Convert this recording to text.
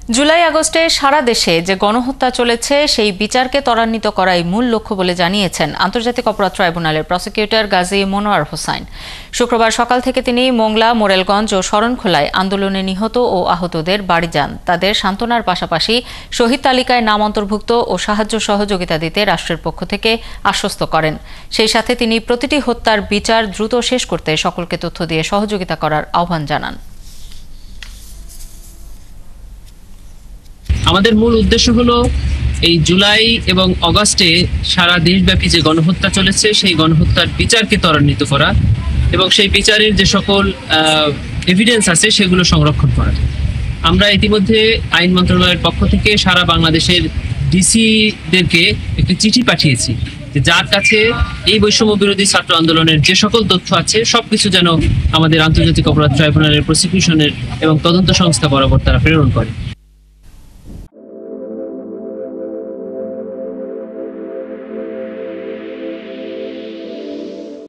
জুলাই আগস্টে সারা দেশে যে গণহত্যা চলেছে সেই বিচারকে ত্বরান্বিত করাই মূল লক্ষ্য বলে জানিয়েছেন আন্তর্জাতিক অপরাধ ট্রাইব্যুনালের প্রসিকিউটর গাজী মনোয়ার হোসাইন। শুক্রবার সকাল থেকে তিনি মোংলা, মোরেলগঞ্জ ও শরণখোলায় আন্দোলনে নিহত ও আহতদের বাড়ি যান। তাদের সান্ত্বনার পাশাপাশি শহীদ তালিকায় নাম অন্তর্ভুক্ত ও সাহায্য সহযোগিতা দিতে রাষ্ট্রের পক্ষ থেকে আশ্বস্ত করেন। সেই সাথে তিনি প্রতিটি হত্যার বিচার দ্রুত শেষ করতে সকলকে তথ্য দিয়ে সহযোগিতা করার আহ্বান জানান। আমাদের মূল উদ্দেশ্য হলো এই জুলাই এবং অগাস্টে সারা দেশব্যাপী যে গণহত্যা চলেছে সেই গণহত্যার বিচারকে ত্বরান্বিত করা এবং সেই বিচারের যে সকল এভিডেন্স আছে সেগুলো সংরক্ষণ করা। আমরা ইতিমধ্যে আইন মন্ত্রণালয়ের পক্ষ থেকে সারা বাংলাদেশের ডিসিদেরকে একটি চিঠি পাঠিয়েছি যে যার কাছে এই বৈষম্য বিরোধী ছাত্র আন্দোলনের যে সকল তথ্য আছে সবকিছু যেন আমাদের আন্তর্জাতিক অপরাধ ট্রাইব্যুনালের প্রসিকিউশনের এবং তদন্ত সংস্থা বরাবর তারা প্রেরণ করে।